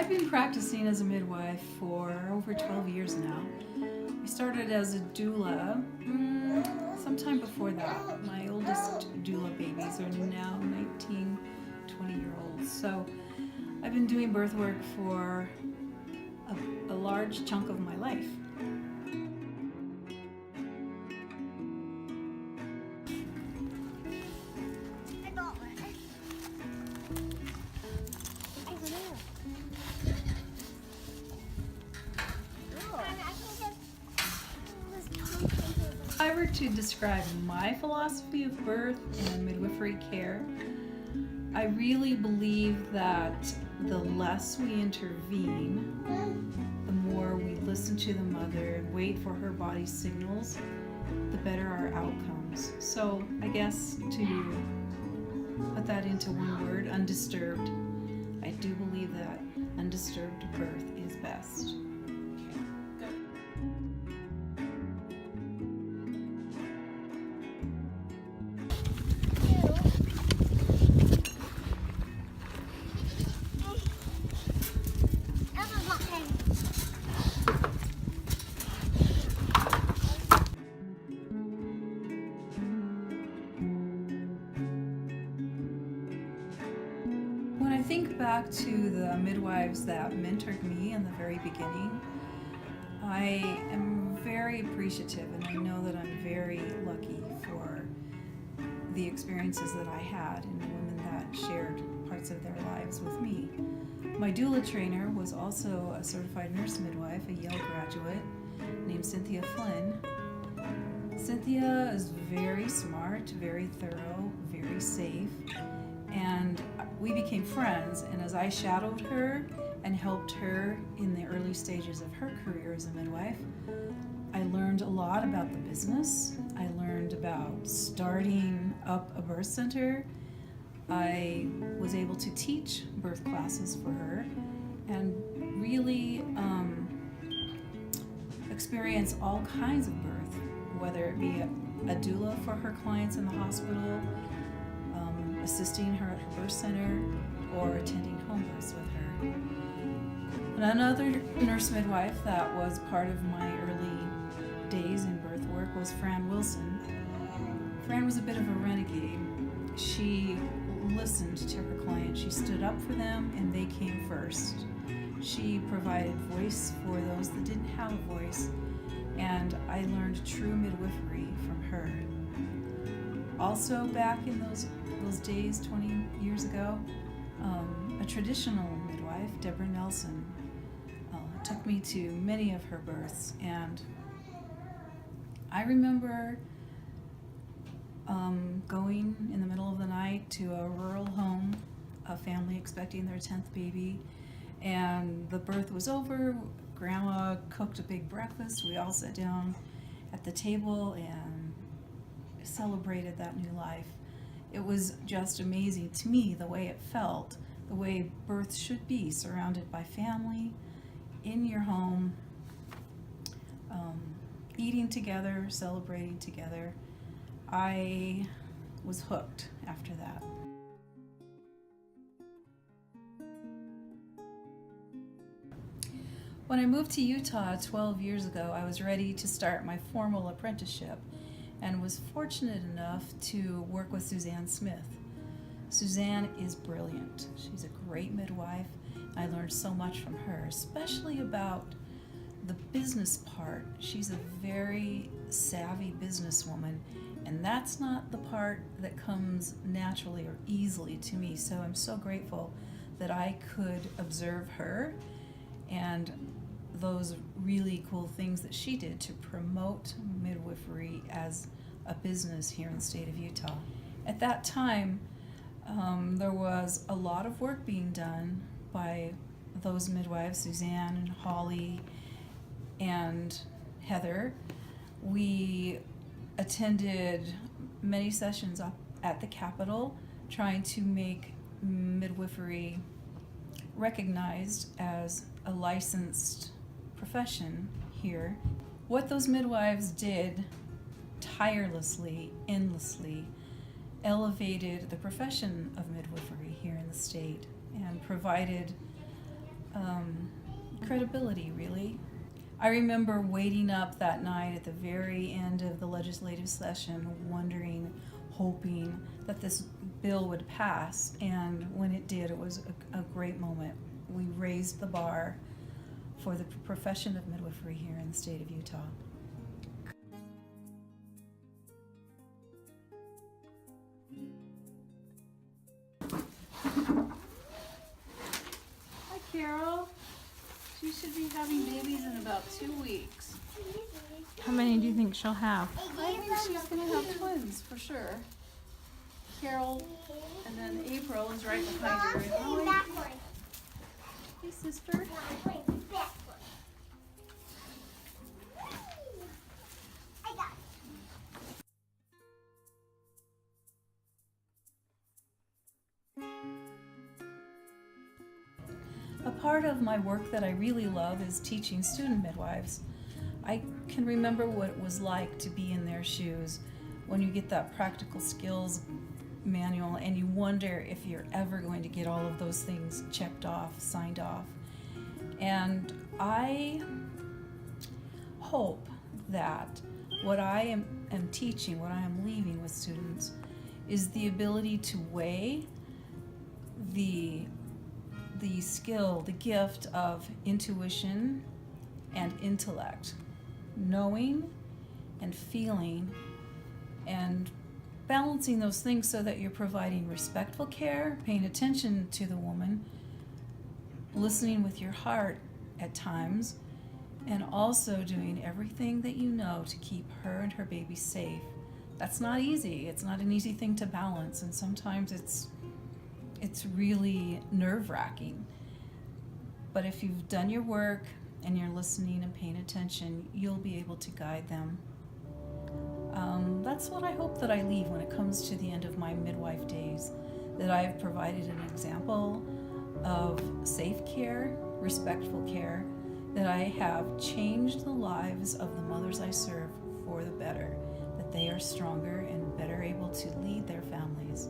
I've been practicing as a midwife for over 12 years now. I started as a doula sometime before that. My oldest doula babies are now 19, 20-year-olds. So I've been doing birth work for a large chunk of my life. If I were to describe my philosophy of birth and midwifery care, I really believe that the less we intervene, the more we listen to the mother and wait for her body's signals, the better our outcomes. So I guess to put that into one word, undisturbed, I do believe that undisturbed birth is best. When I think back to the midwives that mentored me in the very beginning, I am very appreciative, and I know that I'm very lucky for the experiences that I had and the women that shared parts of their lives with me. My doula trainer was also a certified nurse midwife, a Yale graduate named Cynthia Flynn. Cynthia is very smart, very thorough, very safe, and we became friends, and as I shadowed her and helped her in the early stages of her career as a midwife, I learned a lot about the business. I learned about starting up a birth center. I was able to teach birth classes for her and really experience all kinds of birth, whether it be a doula for her clients in the hospital, assisting her at her birth center, or attending home births with her. And another nurse midwife that was part of my early days in birth work was Fran Wilson. Fran was a bit of a renegade. She listened to her clients. She stood up for them, and they came first. She provided voice for those that didn't have a voice, and I learned true midwifery from her. Also, back in those days 20 years ago, a traditional midwife, Deborah Nelson, took me to many of her births, and I remember going in the middle of the night to a rural home, a family expecting their 10th baby, and the birth was over. Grandma cooked a big breakfast. We all sat down at the table and celebrated that new life. It was just amazing to me the way it felt, the way birth should be, surrounded by family, in your home, eating together, celebrating together. I was hooked after that. When I moved to Utah 12 years ago, I was ready to start my formal apprenticeship and was fortunate enough to work with Suzanne Smith. Suzanne is brilliant. She's a great midwife. I learned so much from her, especially about the business part. She's a very savvy businesswoman, and that's not the part that comes naturally or easily to me. So I'm so grateful that I could observe her and those really cool things that she did to promote midwifery as a business here in the state of Utah. At that time, there was a lot of work being done by those midwives, Suzanne and Holly and Heather. We attended many sessions up at the Capitol trying to make midwifery recognized as a licensed profession here. What those midwives did tirelessly, endlessly, elevated the profession of midwifery here in the state and provided credibility, really. I remember waiting up that night at the very end of the legislative session, wondering, hoping that this bill would pass, and when it did, it was a great moment. We raised the bar for the profession of midwifery here in the state of Utah. Hi, Carol. She should be having babies in about 2 weeks. How many do you think she'll have? I think she's going to have twins, for sure. Carol, and then April is right behind her. Oh, hey, sister. A part of my work that I really love is teaching student midwives. I can remember what it was like to be in their shoes when you get that practical skills manual and you wonder if you're ever going to get all of those things checked off, signed off. And I hope that what I am teaching, what I am leaving with students, is the ability to weigh the skill, the gift of intuition and intellect, knowing and feeling and balancing those things so that you're providing respectful care, paying attention to the woman, listening with your heart at times, and also doing everything that you know to keep her and her baby safe. That's not easy. It's not an easy thing to balance, and sometimes it's really nerve-wracking. But if you've done your work and you're listening and paying attention, you'll be able to guide them. That's what I hope that I leave when it comes to the end of my midwife days, that I've provided an example of safe care, respectful care, that I have changed the lives of the mothers I serve for the better, that they are stronger and better able to lead their families.